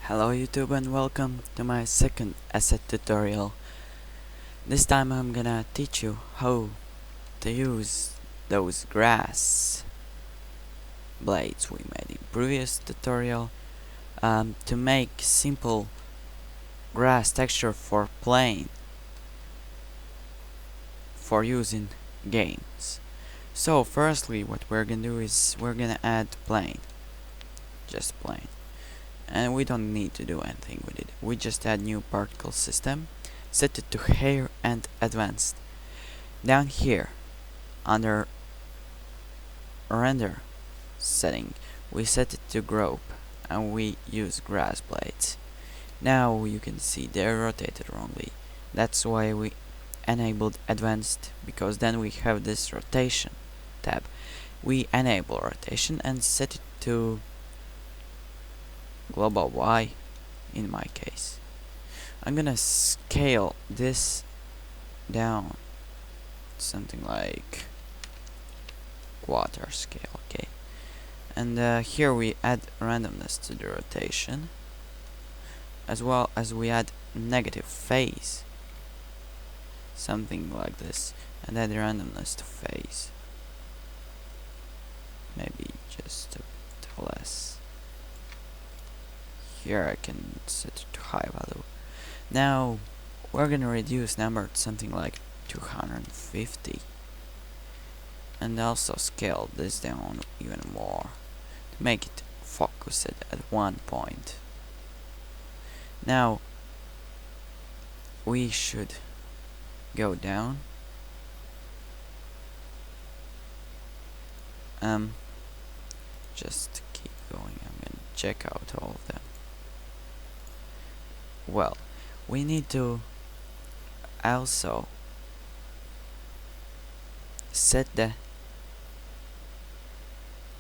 Hello YouTube and welcome to my second asset tutorial. This time I'm gonna teach you how to use those grass blades we made in previous tutorial to make simple grass texture for plane for using games. So firstly what we're gonna do is we're gonna add plane, just plane. And we don't need to do anything with it. We just add new particle system, set it to hair and advanced. Down here under render setting we set it to group and we use grass blades. Now you can see they're rotated wrongly. That's why we enabled advanced, because then we have this rotation tab. We enable rotation and set it to global Y in my case. I'm gonna scale this down something like quarter scale, okay? And here we add randomness to the rotation, as well as we add negative phase, something like this, and add randomness to phase, maybe just a bit less. Here I can set it to high value. Now we're gonna reduce number to something like 250 and also scale this down even more to make it focused at one point. Now we should go down just keep going. I'm gonna check out all of them. Well, we need to also set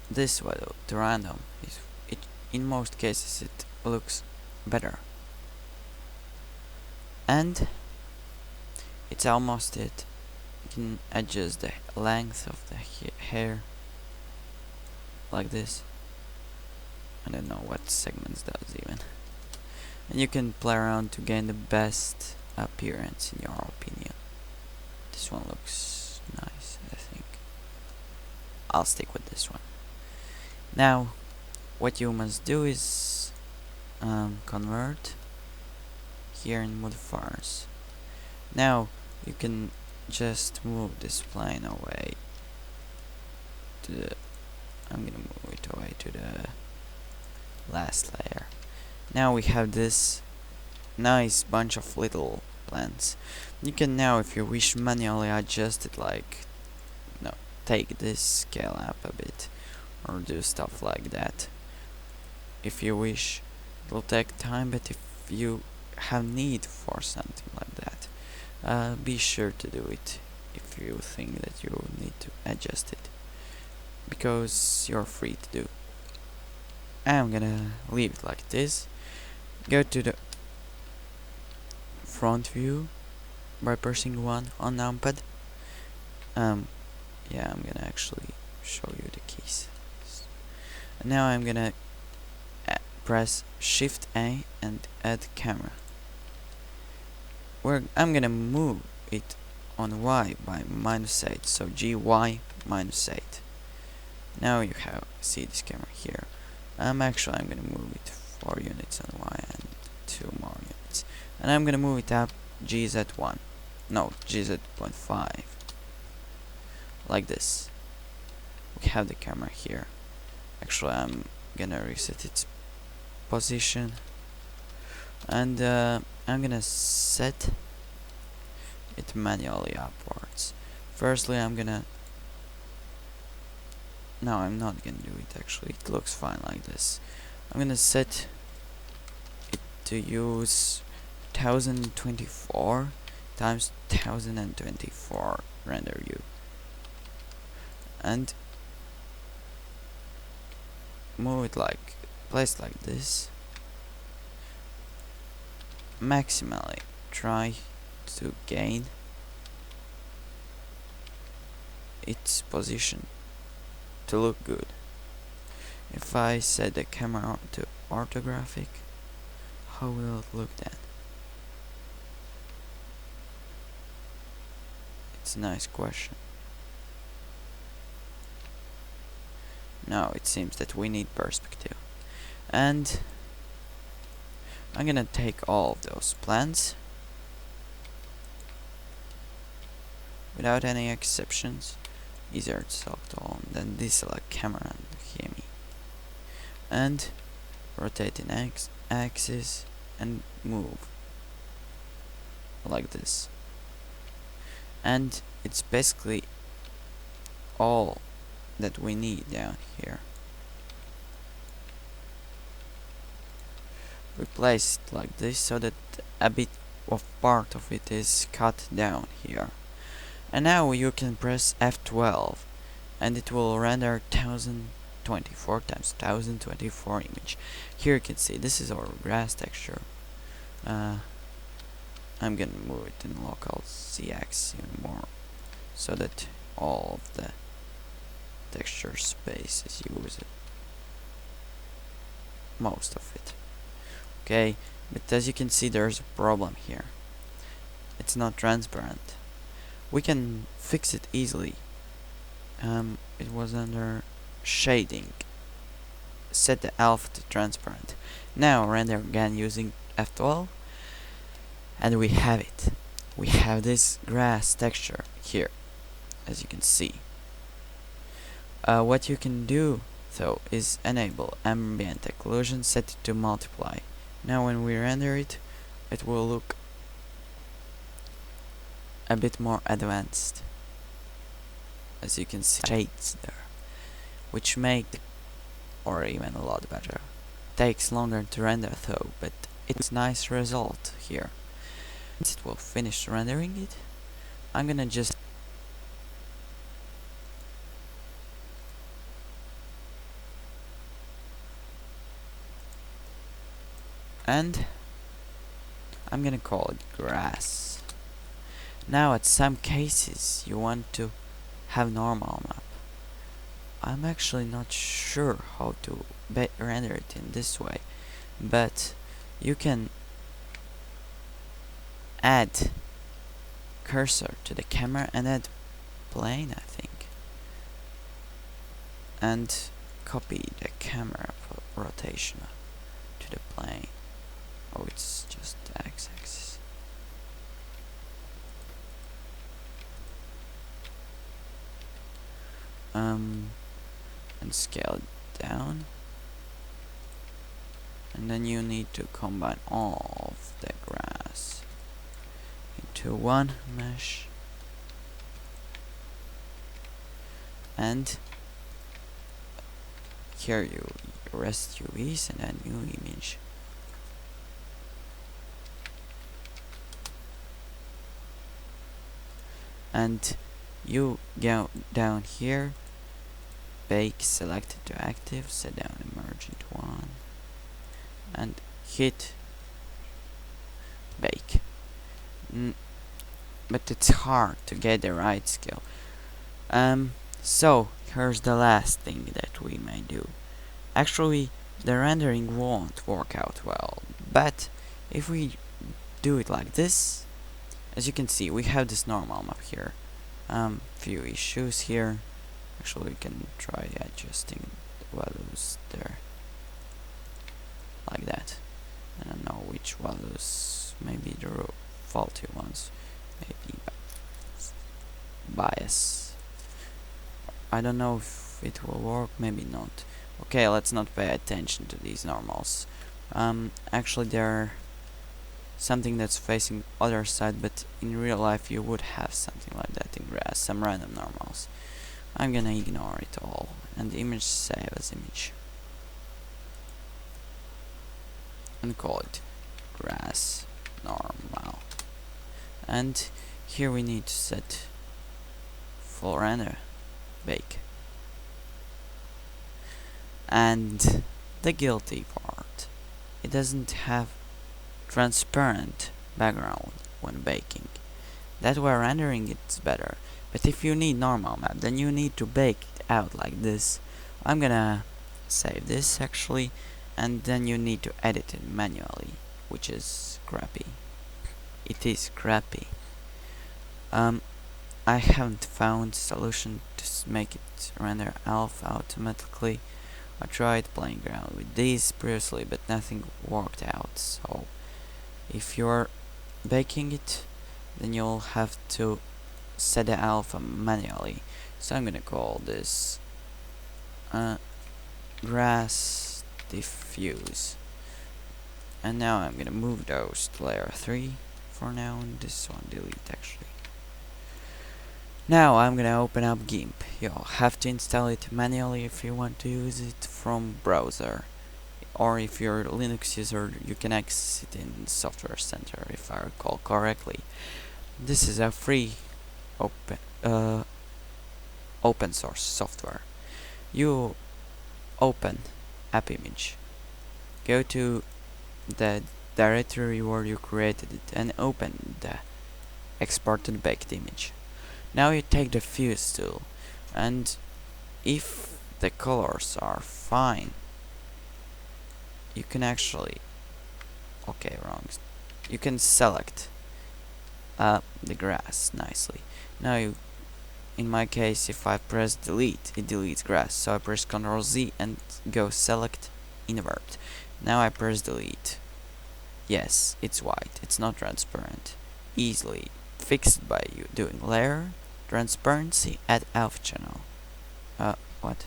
this value to random. In most cases it looks better, and it's almost it. You can adjust the length of the hair like this. I don't know what segments does even. And you can play around to gain the best appearance in your opinion. This one looks nice, I think. I'll stick with this one. Now what you must do is convert here in modifiers. Now you can just move this plane away to the I'm gonna move it away to the last layer. Now we have this nice bunch of little plants. You can now, if you wish, manually adjust it, like take this scale up a bit or do stuff like that. If you wish, it will take time, but if you have need for something like that, be sure to do it if you think that you need to adjust it, because you're free to do. I'm gonna leave it like this. Go to the front view by pressing 1 on numpad. Yeah, I'm gonna actually show you the keys. And now I'm gonna press Shift A and add camera. I'm gonna move it on Y by -8, so GY -8. Now you see this camera here. I'm gonna move it 4 units on Y and 2 more units, and I'm gonna move it up GZ1, no, GZ.5, like this. We have the camera here. Actually, I'm gonna reset its position, and I'm gonna set it manually upwards. Firstly, I'm not gonna do it actually, it looks fine like this. I'm gonna set it to use 1024 times 1024 render view, and move it placed like this. Maximally try to gain its position to look good. If I set the camera to orthographic, how will it look then? It's a nice question. Now it seems that we need perspective. And I'm gonna take all of those plans without any exceptions. Easier to select all, and then deselect camera and hear me. And rotate in axis and move like this. And it's basically all that we need down here. We place it like this so that a bit of part of it is cut down here. And now you can press F12 and it will render 1024 times 1024 image. Here you can see this is our grass texture. I'm gonna move it in local Z-axis even more so that all of the texture space is used. Most of it. Okay, but as you can see there's a problem here. It's not transparent. We can fix it easily. It was under shading. Set the alpha to transparent. Now render again using F12 and we have it. We have this grass texture here, as you can see. What you can do though is enable ambient occlusion, set it to multiply. Now when we render it, it will look a bit more advanced. As you can see, shades there, which make or even a lot better. Takes longer to render though, but it's nice result here. Once it will finish rendering it, I'm gonna just and I'm gonna call it grass. Now at some cases you want to have normal map. I'm actually not sure how to render it in this way, but you can add cursor to the camera and add plane, I think, and copy the camera rotation to the plane. Oh, it's just the x-axis. And scale it down, and then you need to combine all of the grass into one mesh, and here you rest UVs and then new image. And you go down here, bake selected to active, set down emergent 1 and hit bake. But it's hard to get the right scale. So here's the last thing that we may do. Actually the rendering won't work out well, but if we do it like this, as you can see we have this normal map here. Few issues here. Actually we can try adjusting the values there like that. I don't know which values, maybe the faulty ones, maybe bias. I don't know if it will work, maybe not. Okay, let's not pay attention to these normals. Actually they're something that's facing other side, but in real life you would have something like that in grass, some random normals. I'm gonna ignore it all and the image save as image and call it grass normal. And here we need to set full render bake. And the guilty part, it doesn't have transparent background when baking. That way rendering it's better, but if you need normal map then you need to bake it out like this. I'm gonna save this actually, and then you need to edit it manually. which is crappy. It is crappy. Um, I haven't found a solution to make it render alpha automatically. I tried playing around with these previously, but nothing worked out. So if you're baking it, then you'll have to set the alpha manually. So I'm gonna call this grass diffuse. And now I'm gonna move those to layer 3 for now, and this one delete actually. Now I'm gonna open up GIMP. You'll have to install it manually if you want to use it from browser. Or if you're a Linux user, you can access it in Software Center, if I recall correctly. This is a free open source software. You open app image, go to the directory where you created it, and open the exported baked image. Now you take the fuse tool, and if the colors are fine, you can actually you can select the grass nicely. Now in my case, if I press delete, it deletes grass, so I press Ctrl Z and go select invert. Now I press delete. Yes, it's white, it's not transparent. Easily fixed by you doing layer transparency add alpha channel. What?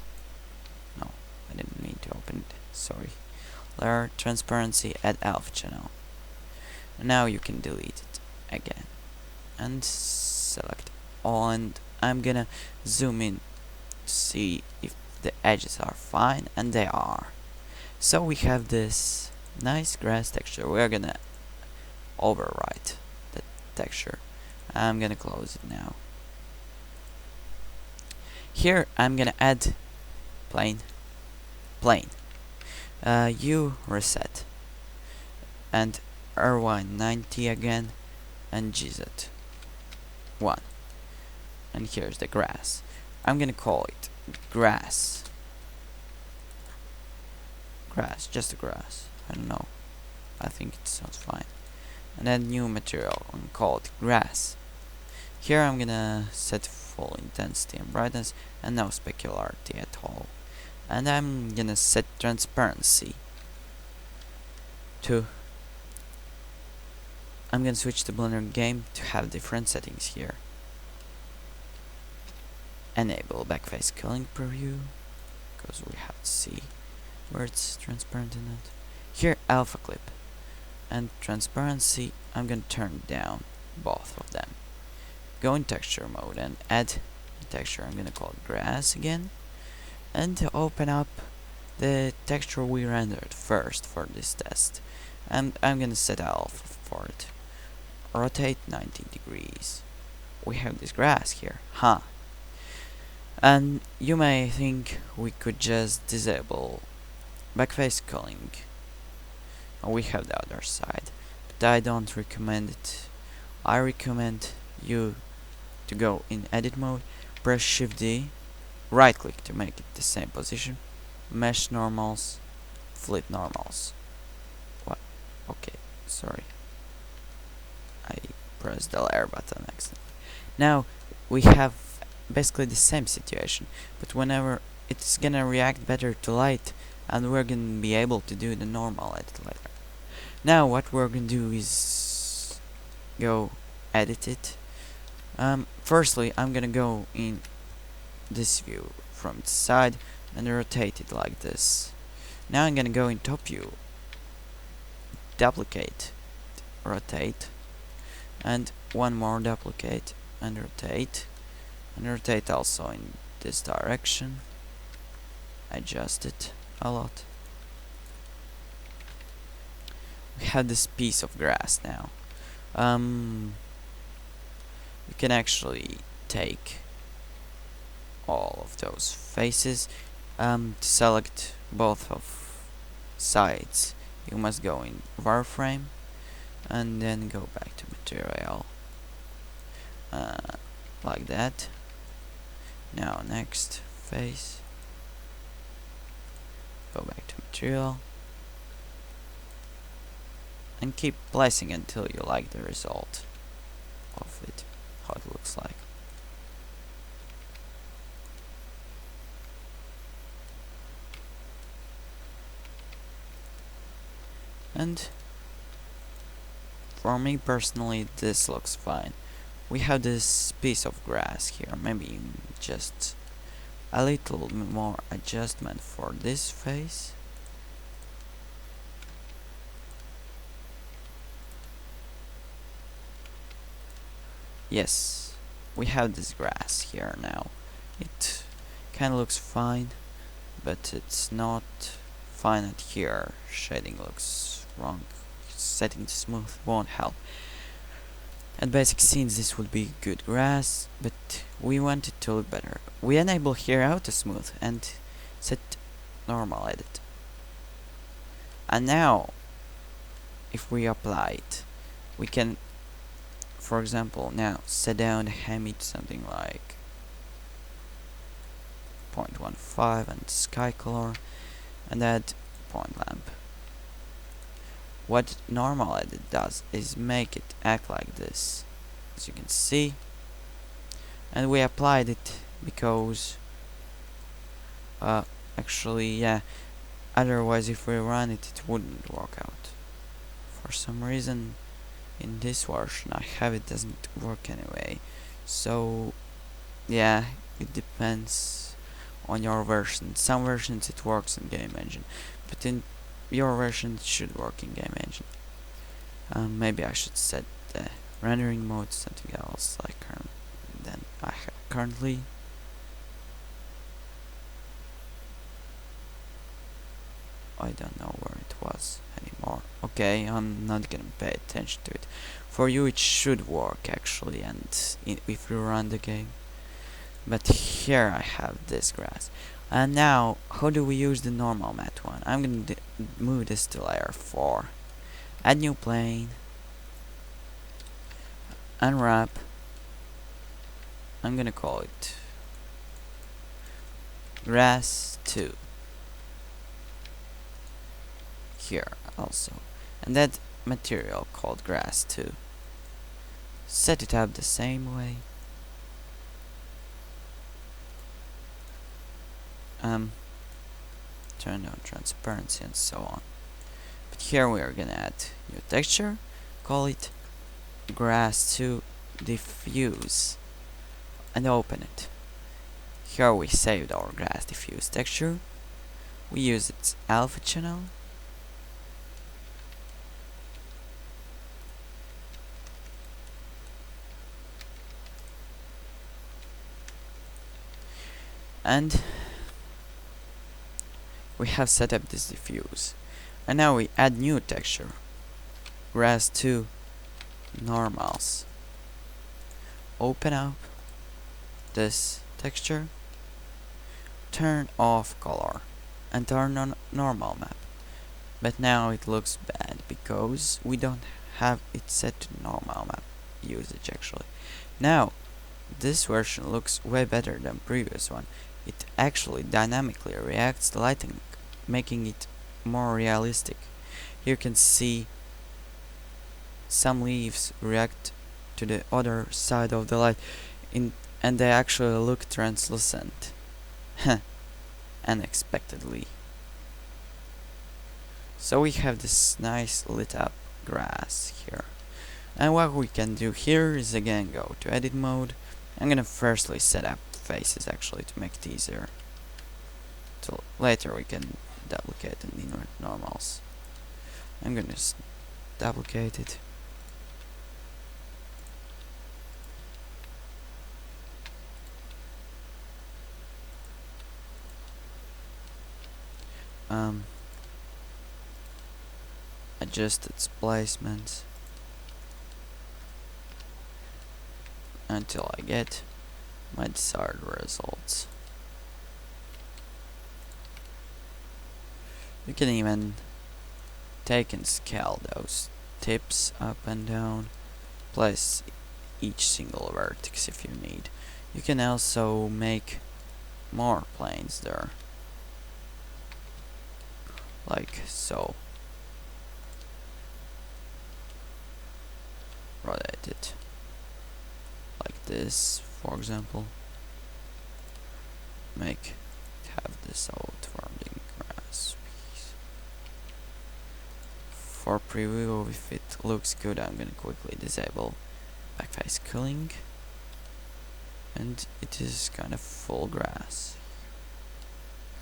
No, I didn't mean to open it, sorry. Layer transparency add alpha channel. And now you can delete it again and select all, and I'm gonna zoom in to see if the edges are fine, and they are. So we have this nice grass texture. We're gonna overwrite the texture. I'm gonna close it now. Here I'm gonna add plane. U reset and R190 again, and GZ 1. And here's the grass. I'm gonna call it grass. Just a grass. I don't know. I think it sounds fine. And then new material and call it grass. Here I'm gonna set full intensity and brightness and no specularity at all. And I'm gonna set transparency to... I'm gonna switch to Blender Game to have different settings here. Enable backface culling preview, because we have to see where it's transparent or not. Here alpha clip and transparency, I'm gonna turn down both of them. Go in texture mode and add texture. I'm gonna call it grass again, and to open up the texture we rendered first for this test, and I'm gonna set alpha for it. Rotate 90 degrees. We have this grass here, and you may think we could just disable backface culling. We have the other side, but I don't recommend it. I recommend you to go in edit mode, press Shift D, right click to make it the same position, mesh normals, flip normals. What? Okay, sorry. I pressed the layer button accidentally. Now we have basically the same situation, but whenever it's gonna react better to light, and we're gonna be able to do the normal edit later. Now what we're gonna do is go edit it. Firstly, I'm gonna go in this view from the side and rotate it like this. Now I'm gonna go in top view, duplicate, rotate, and one more duplicate and rotate also in this direction. Adjust it a lot. We have this piece of grass now. You can actually take all of those faces. To select both of sides, you must go in wireframe and then go back to material, like that. Now next face, go back to material and keep placing until you like the result of it, how it looks like. And for me personally, this looks fine. We have this piece of grass here, maybe just a little more adjustment for this face. Yes, we have this grass here now. It kinda looks fine, but it's not fine at here. Shading looks wrong. Setting to smooth won't help. At basic scenes this would be good grass, but we want it to look better. We enable here auto smooth and set normal edit. And now, if we apply it, we can, for example, now set down the Hemi to something like 0.15 and sky color, and add point lamp. What normal edit does is make it act like this, as you can see, and we applied it because actually, yeah, otherwise if we run it, it wouldn't work out. For some reason in this version I have it doesn't work anyway, so yeah, it depends on your version. Some versions it works in game engine, but in your version it should work in game engine. Maybe I should set the rendering mode to something else like than I have currently. I don't know where it was anymore. Okay, I'm not gonna pay attention to it. For you it should work actually, and if you run the game. But here I have this grass. And now, how do we use the normal matte one? I'm gonna move this to layer 4. Add new plane. Unwrap. I'm gonna call it grass 2. Here also. And that material called grass 2. Set it up the same way. Turn on transparency and so on. But here we are gonna add new texture, call it grass 2 diffuse, and open it. Here we saved our grass diffuse texture. We use its alpha channel. And we have set up this diffuse. And now we add new texture. Grass 2 normals. Open up this texture. Turn off color and turn on normal map. But now it looks bad because we don't have it set to normal map usage actually. Now this version looks way better than previous one. It actually dynamically reacts to lighting, making it more realistic. You can see some leaves react to the other side of the light and they actually look translucent. Unexpectedly. So we have this nice lit up grass here. And what we can do here is again go to edit mode. I'm gonna firstly set up faces actually to make it easier. So later we can duplicate and invert normals. I'm gonna just duplicate it. Adjust its placement until I get my desired results. You can even take and scale those tips up and down, place each single vertex if you need. You can also make more planes there, like so. it like this, for example. Have this outwarding grass piece. For preview, if it looks good, I'm gonna quickly disable backface culling, and it is kind of full grass.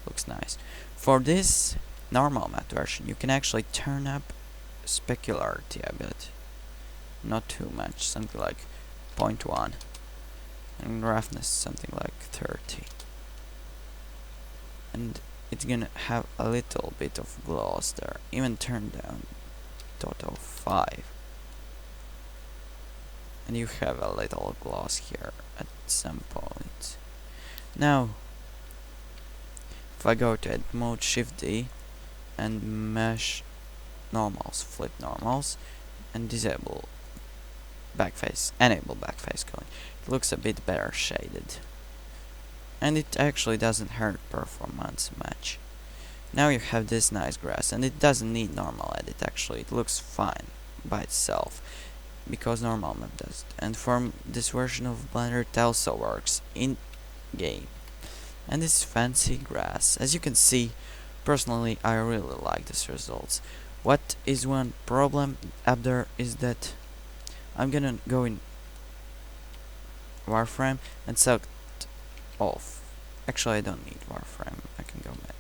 Looks nice. For this normal matte version, you can actually turn up specularity a bit, not too much, something like 0.1, and roughness something like 30, and it's gonna have a little bit of gloss there. Even turn down total 5, and you have a little gloss here at some point. Now if I go to edit mode, Shift D, and mesh normals, flip normals, and disable backface, enable backface culling, it looks a bit better shaded, and it actually doesn't hurt performance much. Now you have this nice grass, and it doesn't need normal edit. Actually, it looks fine by itself because normal map does it. And for this version of Blender, it also works in game. And this fancy grass, as you can see, personally I really like this results. What is one problem up there is that I'm gonna go in wireframe and select off. Actually, I don't need wireframe, I can go back.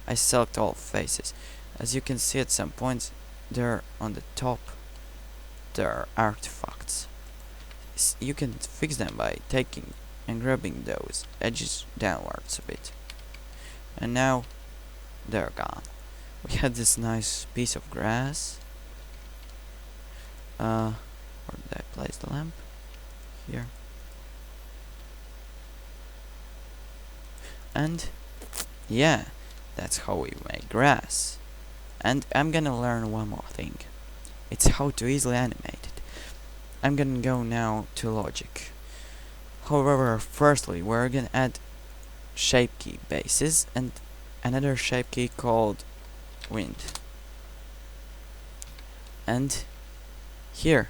I select all faces. As you can see, at some points there on the top there are artifacts. You can fix them by taking and grabbing those edges downwards a bit, and now they're gone. We had this nice piece of grass. Where did I place the lamp? Here. And yeah, that's how we make grass. And I'm gonna learn one more thing. It's how to easily animate it. I'm gonna go now to logic. However, firstly, we're gonna add shape key bases and another shape key called wind. And here,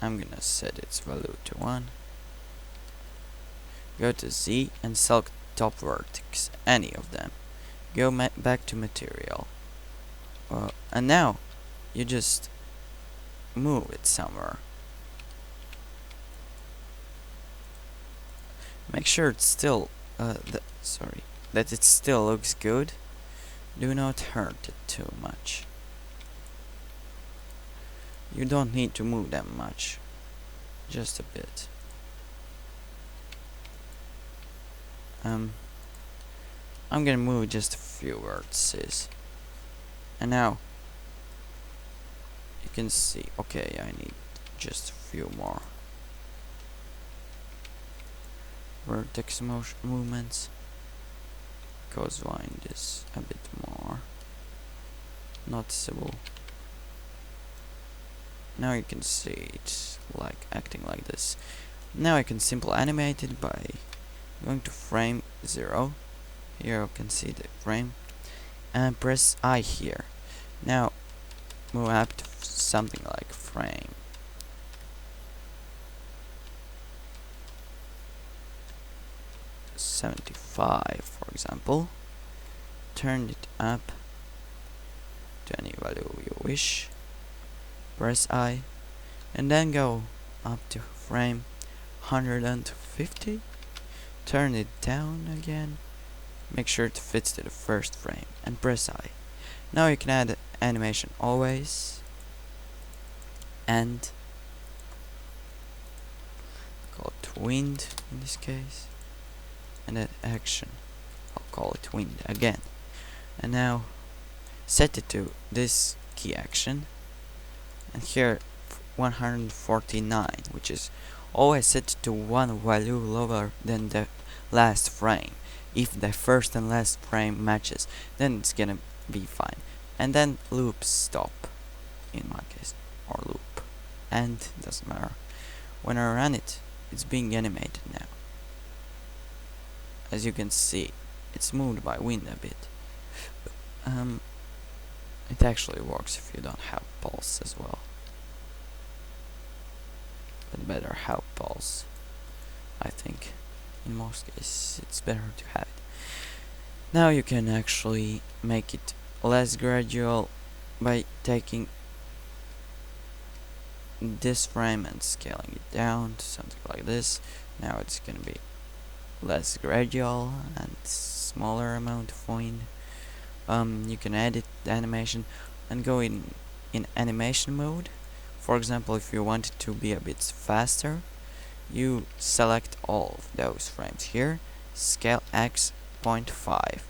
I'm gonna set its value to 1. Go to Z and select top vertex, any of them. Go back to material. And now, you just move it somewhere. Make sure it's still, that it still looks good. Do not hurt it too much. You don't need to move them much, just a bit. I'm gonna move just a few vertices, and now you can see. Okay, I need just a few more vertex movements, because wind is a bit more noticeable. Now you can see it's like acting like this. Now I can simply animate it by going to frame 0. Here you can see the frame, and press I here. Now move up to something like frame 75, for example. Turn it up to any value you wish. Press I, and then go up to frame 150. Turn it down again. Make sure it fits to the first frame, and press I. Now you can add animation always, and call it wind in this case, and add action. I'll call it wind again. And now set it to this key action, and here 149, which is always set to one value lower than the last frame. If the first and last frame matches, then it's gonna be fine. And then loop stop, in my case, or loop, and doesn't matter. When I run it, it's being animated now. As you can see, it's moved by wind a bit. It actually works if you don't have pulse as well. better help pulse. I think in most cases it's better to have it. Now you can actually make it less gradual by taking this frame and scaling it down to something like this. Now it's gonna be less gradual and smaller amount of wind. You can edit the animation and go in animation mode. For example, if you want it to be a bit faster, you select all of those frames here, scale X 0.5,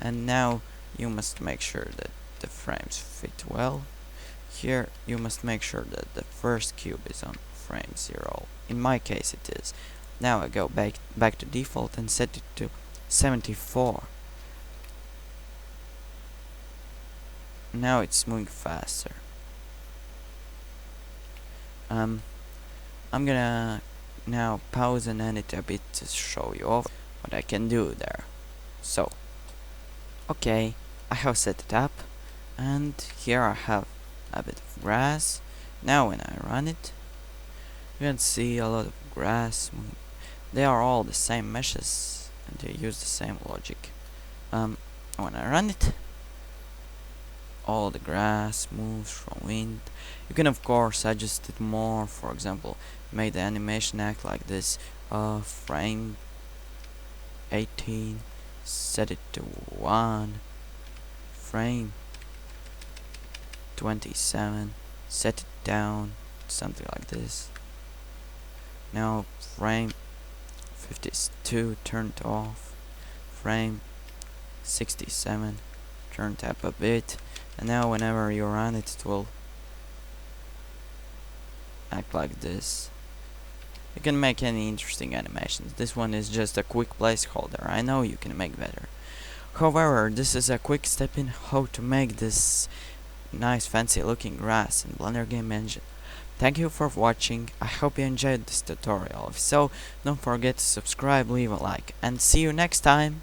and now you must make sure that the frames fit well. Here you must make sure that the first cube is on frame 0. In my case it is. Now I go back to default and set it to 74. Now it's moving faster. I'm gonna now pause and edit a bit to show you off what I can do there. So, okay, I have set it up, and here I have a bit of grass. Now when I run it, you can see a lot of grass. They are all the same meshes, and they use the same logic. When I run it, all the grass moves from wind. You can of course adjust it more. For example, make the animation act like this. Frame 18, set it to 1. Frame 27, set it down, something like this. Now frame 52, turn it off. Frame 67, turn it up a bit. And now whenever you run it, it will act like this. You can make any interesting animations. This one is just a quick placeholder. I know you can make better. However, this is a quick step in how to make this nice fancy looking grass in Blender Game Engine. Thank you for watching. I hope you enjoyed this tutorial. If so, don't forget to subscribe, leave a like, and see you next time.